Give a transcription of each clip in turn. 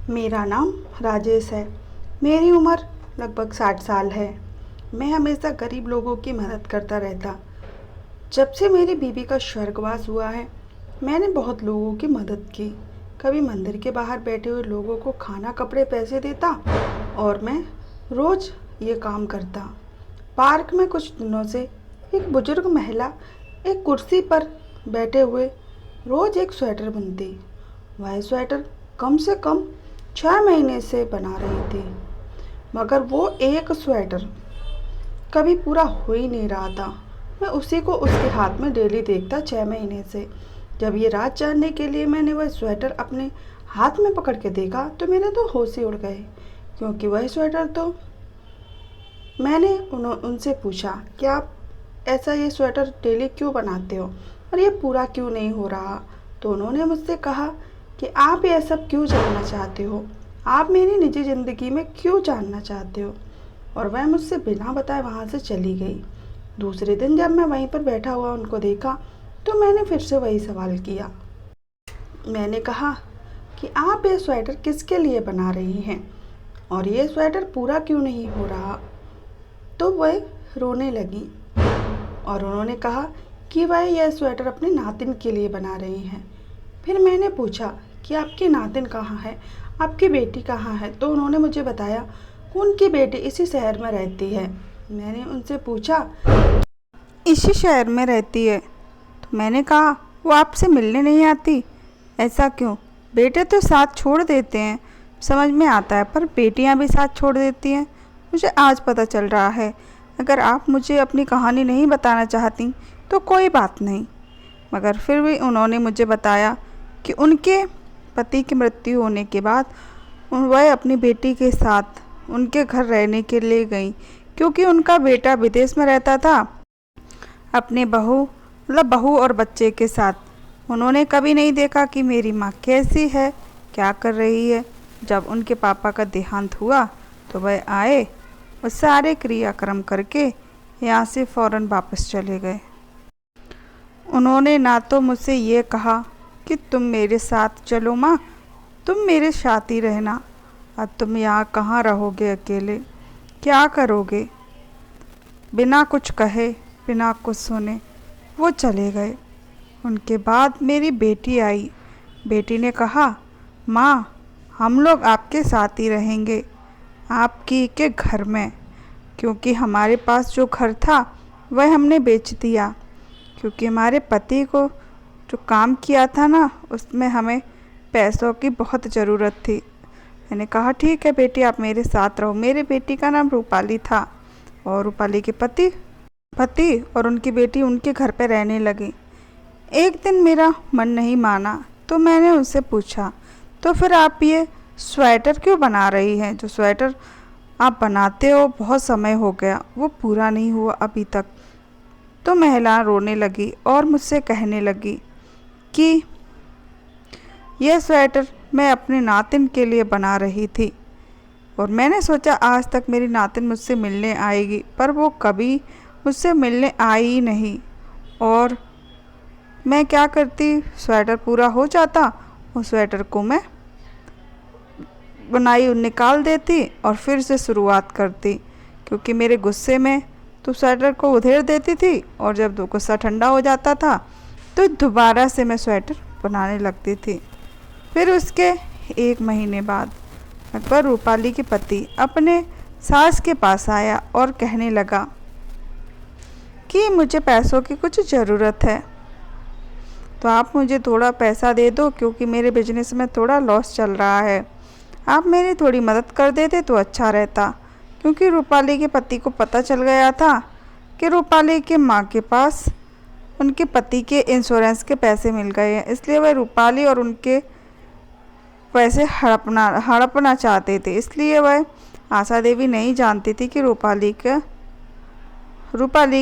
मेरा नाम राजेश है। मेरी उम्र लगभग 60 साल है। मैं हमेशा गरीब लोगों की मदद करता रहता। जब से मेरी बीवी का स्वर्गवास हुआ है, मैंने बहुत लोगों की मदद की। कभी मंदिर के बाहर बैठे हुए लोगों को खाना, कपड़े, पैसे देता और मैं रोज़ ये काम करता। पार्क में कुछ दिनों से एक बुजुर्ग महिला एक कुर्सी पर बैठे हुए रोज़ एक स्वेटर बुनती। वह स्वेटर कम से कम 6 महीने से बना रही थी, मगर वो एक स्वेटर कभी पूरा हो ही नहीं रहा था। मैं उसी को उसके हाथ में डेली देखता 6 महीने से। जब ये राज जानने के लिए मैंने वह स्वेटर अपने हाथ में पकड़ के देखा तो मेरे तो होश ही उड़ गए, क्योंकि वह स्वेटर तो मैंने उनसे पूछा कि आप ऐसा ये स्वेटर डेली क्यों बनाते हो और ये पूरा क्यों नहीं हो रहा। तो उन्होंने मुझसे कहा कि आप ये सब क्यों जानना चाहते हो, आप मेरी निजी ज़िंदगी में क्यों जानना चाहते हो। और वह मुझसे बिना बताए वहाँ से चली गई। दूसरे दिन जब मैं वहीं पर बैठा हुआ उनको देखा तो मैंने फिर से वही सवाल किया। मैंने कहा कि आप ये स्वेटर किसके लिए बना रही हैं और ये स्वेटर पूरा क्यों नहीं हो रहा। तो वह रोने लगी और उन्होंने कहा कि वह यह स्वेटर अपने नातिन के लिए बना रही हैं। फिर मैंने पूछा कि आपकी नातिन कहाँ है, आपकी बेटी कहाँ है। तो उन्होंने मुझे बताया कि उनकी बेटी इसी शहर में रहती है। मैंने उनसे पूछा, इसी शहर में रहती है? तो मैंने कहा, वो आपसे मिलने नहीं आती? ऐसा क्यों? बेटे तो साथ छोड़ देते हैं, समझ में आता है, पर बेटियां भी साथ छोड़ देती हैं। मुझे आज पता चल रहा है। अगर आप मुझे अपनी कहानी नहीं बताना चाहती तो कोई बात नहीं। मगर फिर भी उन्होंने मुझे बताया कि उनके पति की मृत्यु होने के बाद वह अपनी बेटी के साथ उनके घर रहने के लिए गई, क्योंकि उनका बेटा विदेश में रहता था अपने बहू और बच्चे के साथ। उन्होंने कभी नहीं देखा कि मेरी माँ कैसी है, क्या कर रही है। जब उनके पापा का देहांत हुआ तो वह आए और सारे क्रियाक्रम करके यहाँ से फ़ौरन वापस चले गए। उन्होंने ना तो मुझसे ये कहा कि तुम मेरे साथ चलो माँ, तुम मेरे साथ ही रहना, अब तुम यहाँ कहाँ रहोगे अकेले, क्या करोगे। बिना कुछ कहे, बिना कुछ सुने वो चले गए। उनके बाद मेरी बेटी आई। बेटी ने कहा, माँ हम लोग आपके साथ ही रहेंगे, आपकी के घर में, क्योंकि हमारे पास जो घर था वह हमने बेच दिया, क्योंकि हमारे पति को जो काम किया था ना उसमें हमें पैसों की बहुत ज़रूरत थी। मैंने कहा, ठीक है बेटी, आप मेरे साथ रहो। मेरी बेटी का नाम रूपाली था और रूपाली के पति और उनकी बेटी उनके घर पे रहने लगी। एक दिन मेरा मन नहीं माना तो मैंने उनसे पूछा, तो फिर आप ये स्वेटर क्यों बना रही हैं? जो स्वेटर आप बनाते हो बहुत समय हो गया, वो पूरा नहीं हुआ अभी तक। तो महिला रोने लगी और मुझसे कहने लगी कि यह स्वेटर मैं अपने नातिन के लिए बना रही थी और मैंने सोचा आज तक मेरी नातिन मुझसे मिलने आएगी, पर वो कभी मुझसे मिलने आई ही नहीं। और मैं क्या करती, स्वेटर पूरा हो जाता, उस स्वेटर को मैं बुनाई निकाल देती और फिर से शुरुआत करती, क्योंकि मेरे गुस्से में तो स्वेटर को उधेड़ देती थी और जब गुस्सा ठंडा हो जाता था तो दोबारा से मैं स्वेटर बनाने लगती थी। फिर उसके 1 महीने बाद अकबर रूपाली के पति अपने सास के पास आया और कहने लगा कि मुझे पैसों की कुछ ज़रूरत है, तो आप मुझे थोड़ा पैसा दे दो, क्योंकि मेरे बिजनेस में थोड़ा लॉस चल रहा है। आप मेरी थोड़ी मदद कर देते तो अच्छा रहता, क्योंकि रूपाली के पति को पता चल गया था कि रूपाली के माँ के पास उनके पति के इंश्योरेंस के पैसे मिल गए हैं, इसलिए वह रूपाली और उनके पैसे हड़पना चाहते थे। इसलिए वह आशा देवी नहीं जानती थी कि रूपाली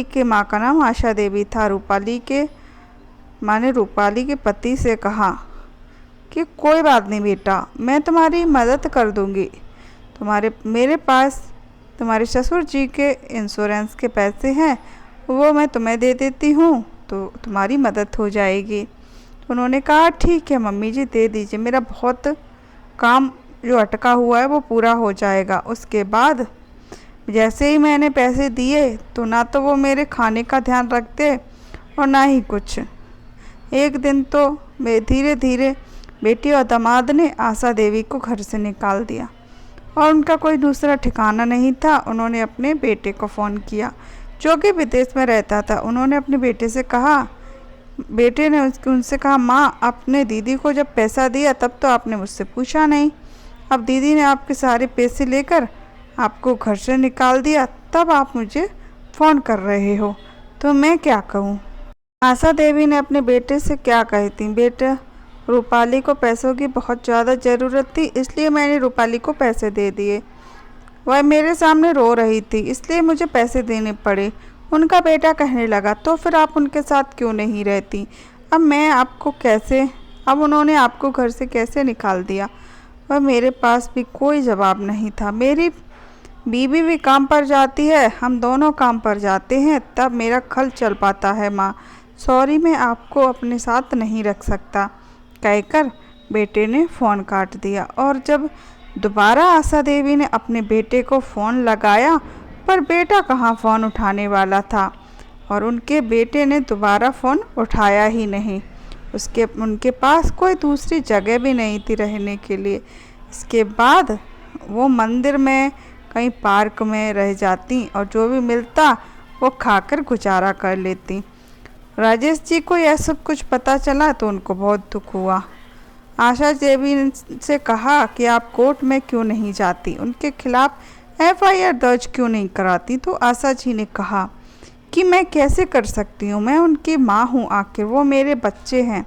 के माँ का नाम आशा देवी था। रूपाली के माँ ने रूपाली के पति से कहा कि कोई बात नहीं बेटा, मैं तुम्हारी मदद कर दूंगी, मेरे पास तुम्हारे ससुर जी के इंश्योरेंस के पैसे हैं, वो मैं तुम्हें दे देती हूँ, तो तुम्हारी मदद हो जाएगी। उन्होंने कहा, ठीक है मम्मी जी, दे दीजिए, मेरा बहुत काम जो अटका हुआ है वो पूरा हो जाएगा। उसके बाद जैसे ही मैंने पैसे दिए तो ना तो वो मेरे खाने का ध्यान रखते और ना ही कुछ। एक दिन तो धीरे धीरे बेटी और दामाद ने आशा देवी को घर से निकाल दिया और उनका कोई दूसरा ठिकाना नहीं था। उन्होंने अपने बेटे को फ़ोन किया जो कि विदेश में रहता था। उन्होंने अपने बेटे से कहा, बेटे ने उनसे कहा, माँ, आपने दीदी को जब पैसा दिया तब तो आपने मुझसे पूछा नहीं। अब दीदी ने आपके सारे पैसे लेकर आपको घर से निकाल दिया, तब आप मुझे फ़ोन कर रहे हो, तो मैं क्या कहूँ। आशा देवी ने अपने बेटे से क्या कहती, बेटा, रूपाली को पैसों की बहुत ज़्यादा ज़रूरत थी, इसलिए मैंने रूपाली को पैसे दे दिए। वह मेरे सामने रो रही थी, इसलिए मुझे पैसे देने पड़े। उनका बेटा कहने लगा, तो फिर आप उनके साथ क्यों नहीं रहती। अब उन्होंने आपको घर से कैसे निकाल दिया। वह मेरे पास भी कोई जवाब नहीं था। मेरी बीवी भी काम पर जाती है, हम दोनों काम पर जाते हैं, तब मेरा खल चल पाता है। माँ, सॉरी, मैं आपको अपने साथ नहीं रख सकता, कहकर बेटे ने फ़ोन काट दिया। और जब दोबारा आशा देवी ने अपने बेटे को फ़ोन लगाया, पर बेटा कहाँ फ़ोन उठाने वाला था और उनके बेटे ने दोबारा फ़ोन उठाया ही नहीं। उनके पास कोई दूसरी जगह भी नहीं थी रहने के लिए। इसके बाद वो मंदिर में, कहीं पार्क में रह जाती और जो भी मिलता वो खाकर गुजारा कर लेती। राजेश जी को यह सब कुछ पता चला तो उनको बहुत दुख हुआ। आशा देवी से कहा कि आप कोर्ट में क्यों नहीं जाती, उनके खिलाफ एफआईआर दर्ज क्यों नहीं कराती। तो आशा जी ने कहा कि मैं कैसे कर सकती हूँ, मैं उनकी माँ हूँ, आखिर वो मेरे बच्चे हैं।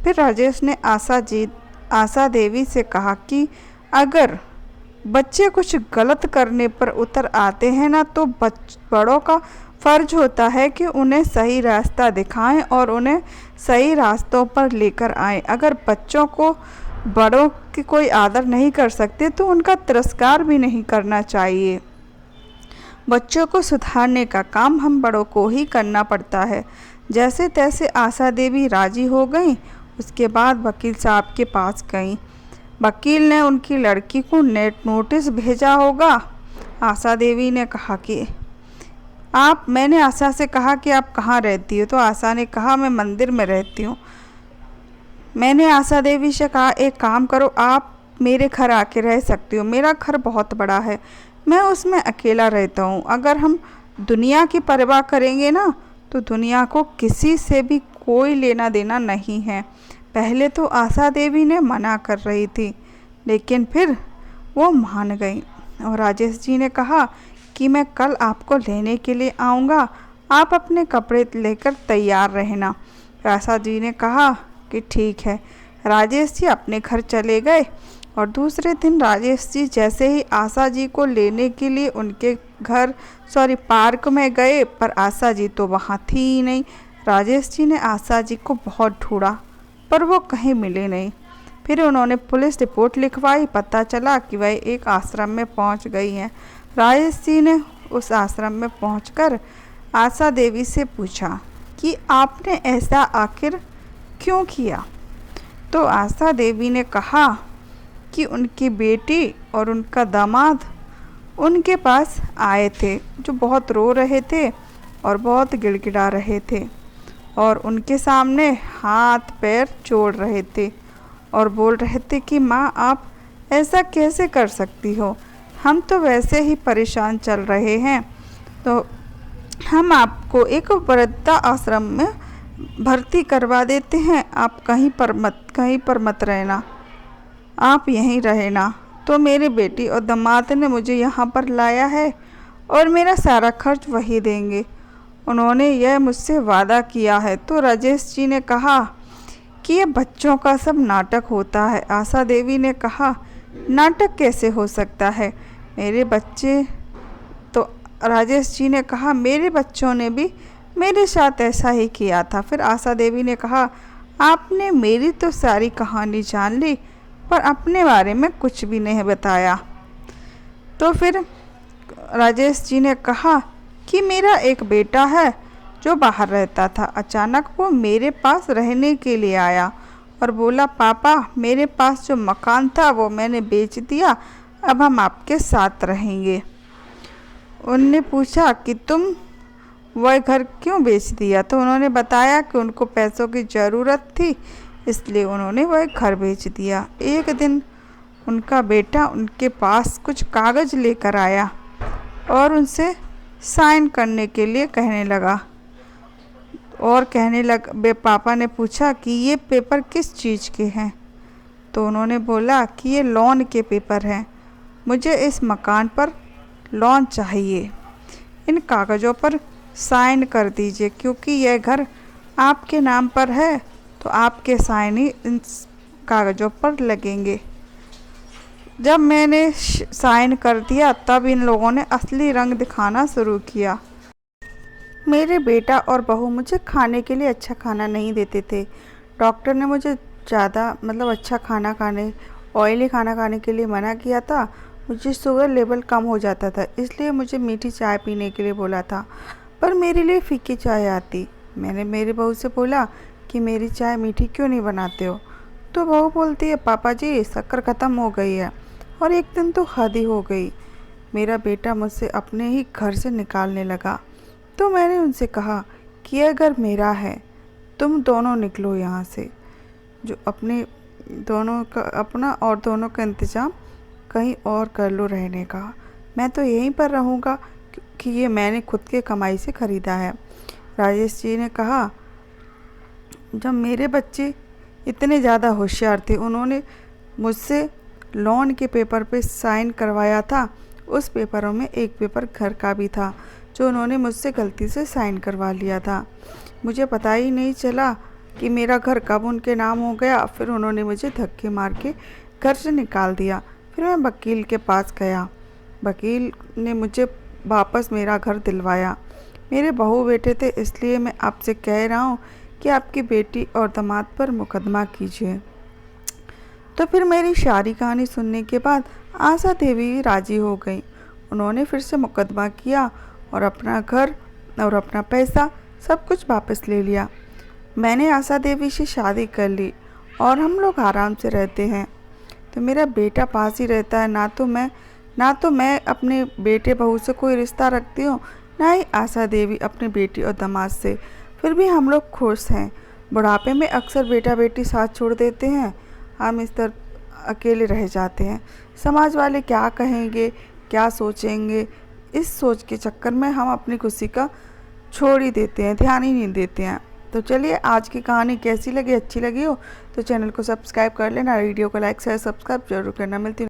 फिर राजेश ने आशा देवी से कहा कि अगर बच्चे कुछ गलत करने पर उतर आते हैं ना, तो बड़ों का फ़र्ज होता है कि उन्हें सही रास्ता दिखाएं और उन्हें सही रास्तों पर लेकर आएं। अगर बच्चों को बड़ों की कोई आदर नहीं कर सकते तो उनका तिरस्कार भी नहीं करना चाहिए। बच्चों को सुधारने का काम हम बड़ों को ही करना पड़ता है। जैसे तैसे आशा देवी राजी हो गई। उसके बाद वकील साहब के पास गई। वकील ने उनकी लड़की को नेट नोटिस भेजा होगा। आशा देवी ने कहा कि मैंने आशा से कहा कि आप कहाँ रहती हो, तो आशा ने कहा मैं मंदिर में रहती हूँ। मैंने आशा देवी से कहा, एक काम करो, आप मेरे घर आके रह सकती हो, मेरा घर बहुत बड़ा है, मैं उसमें अकेला रहता हूँ। अगर हम दुनिया की परवाह करेंगे ना, तो दुनिया को किसी से भी कोई लेना देना नहीं है। पहले तो आशा देवी ने मना कर रही थी, लेकिन फिर वो मान गई। और राजेश जी ने कहा कि मैं कल आपको लेने के लिए आऊँगा, आप अपने कपड़े लेकर तैयार रहना। आशा जी ने कहा कि ठीक है। राजेश जी अपने घर चले गए और दूसरे दिन राजेश जी जैसे ही आशा जी को लेने के लिए उनके पार्क में गए, पर आशा जी तो वहाँ थी ही नहीं। राजेश जी ने आशा जी को बहुत ढूंढा पर वो कहीं मिले नहीं। फिर उन्होंने पुलिस रिपोर्ट लिखवाई। पता चला कि वह एक आश्रम में पहुंच गई हैं। राजेश जी ने उस आश्रम में पहुंचकर आशा देवी से पूछा कि आपने ऐसा आखिर क्यों किया। तो आशा देवी ने कहा कि उनकी बेटी और उनका दामाद उनके पास आए थे, जो बहुत रो रहे थे और बहुत गिड़गिड़ा रहे थे और उनके सामने हाथ पैर जोड़ रहे थे और बोल रहे थे कि माँ, आप ऐसा कैसे कर सकती हो, हम तो वैसे ही परेशान चल रहे हैं, तो हम आपको एक वृद्धा आश्रम में भर्ती करवा देते हैं, आप कहीं पर मत रहना, आप यहीं रहना। तो मेरे बेटी और दामाद ने मुझे यहाँ पर लाया है और मेरा सारा खर्च वही देंगे, उन्होंने यह मुझसे वादा किया है। तो राजेश जी ने कहा कि ये बच्चों का सब नाटक होता है। आशा देवी ने कहा, नाटक कैसे हो सकता है, मेरे बच्चे। तो राजेश जी ने कहा, मेरे बच्चों ने भी मेरे साथ ऐसा ही किया था। फिर आशा देवी ने कहा, आपने मेरी तो सारी कहानी जान ली पर अपने बारे में कुछ भी नहीं बताया। तो फिर राजेश जी ने कहा कि मेरा एक बेटा है जो बाहर रहता था, अचानक वो मेरे पास रहने के लिए आया और बोला, पापा मेरे पास जो मकान था वो मैंने बेच दिया, अब हम आपके साथ रहेंगे। उनने पूछा कि तुम वह घर क्यों बेच दिया? तो उन्होंने बताया कि उनको पैसों की ज़रूरत थी, इसलिए उन्होंने वह घर बेच दिया। एक दिन उनका बेटा उनके पास कुछ कागज़ लेकर आया और उनसे साइन करने के लिए कहने लगा। पापा ने पूछा कि ये पेपर किस चीज़ के हैं? तो उन्होंने बोला कि ये लोन के पेपर हैं, मुझे इस मकान पर लोन चाहिए, इन कागज़ों पर साइन कर दीजिए, क्योंकि यह घर आपके नाम पर है तो आपके साइन ही इन कागज़ों पर लगेंगे। जब मैंने साइन कर दिया तब इन लोगों ने असली रंग दिखाना शुरू किया। मेरे बेटा और बहू मुझे खाने के लिए अच्छा खाना नहीं देते थे। डॉक्टर ने मुझे ज़्यादा अच्छा खाना खाने, ऑयली खाना खाने के लिए मना किया था। मुझे शुगर लेवल कम हो जाता था, इसलिए मुझे मीठी चाय पीने के लिए बोला था, पर मेरे लिए फीकी चाय आती। मैंने मेरी बहू से बोला कि मेरी चाय मीठी क्यों नहीं बनाते हो? तो बहू बोलती है, पापा जी शक्कर ख़त्म हो गई है। और एक दिन तो हद ही हो गई, मेरा बेटा मुझसे अपने ही घर से निकालने लगा। तो मैंने उनसे कहा कि ये घर मेरा है, तुम दोनों निकलो यहाँ से, जो अपने दोनों का अपना और दोनों का इंतज़ाम कहीं और कर लो रहने का, मैं तो यहीं पर रहूँगा क्योंकि ये मैंने खुद के कमाई से ख़रीदा है। राजेश जी ने कहा, जब मेरे बच्चे इतने ज़्यादा होशियार थे, उन्होंने मुझसे लोन के पेपर पे साइन करवाया था। उस पेपरों में एक पेपर घर का भी था, जो उन्होंने मुझसे गलती से साइन करवा लिया था। मुझे पता ही नहीं चला कि मेरा घर कब उनके नाम हो गया। फिर उन्होंने मुझे धक्के मार के घर से निकाल दिया। फिर मैं वकील के पास गया, वकील ने मुझे वापस मेरा घर दिलवाया। मेरे बहू बेटे थे, इसलिए मैं आपसे कह रहा हूँ कि आपकी बेटी और दामाद पर मुकदमा कीजिए। तो फिर मेरी सारी कहानी सुनने के बाद आशा देवी राजी हो गई। उन्होंने फिर से मुकदमा किया और अपना घर और अपना पैसा सब कुछ वापस ले लिया। मैंने आशा देवी से शादी कर ली और हम लोग आराम से रहते हैं। तो मेरा बेटा पास ही रहता है। ना तो मैं अपने बेटे बहू से कोई रिश्ता रखती हूँ, ना ही आशा देवी अपनी बेटी और दामाद से। फिर भी हम लोग खुश हैं। बुढ़ापे में अक्सर बेटा बेटी साथ छोड़ देते हैं, हम इस तरह अकेले रह जाते हैं। समाज वाले क्या कहेंगे, क्या सोचेंगे, इस सोच के चक्कर में हम अपनी खुशी का छोड़ ही देते हैं, ध्यान ही नहीं देते हैं। तो चलिए, आज की कहानी कैसी लगी? अच्छी लगी हो तो चैनल को सब्सक्राइब कर लेना, वीडियो को लाइक शेयर सब्सक्राइब जरूर करना। मिलती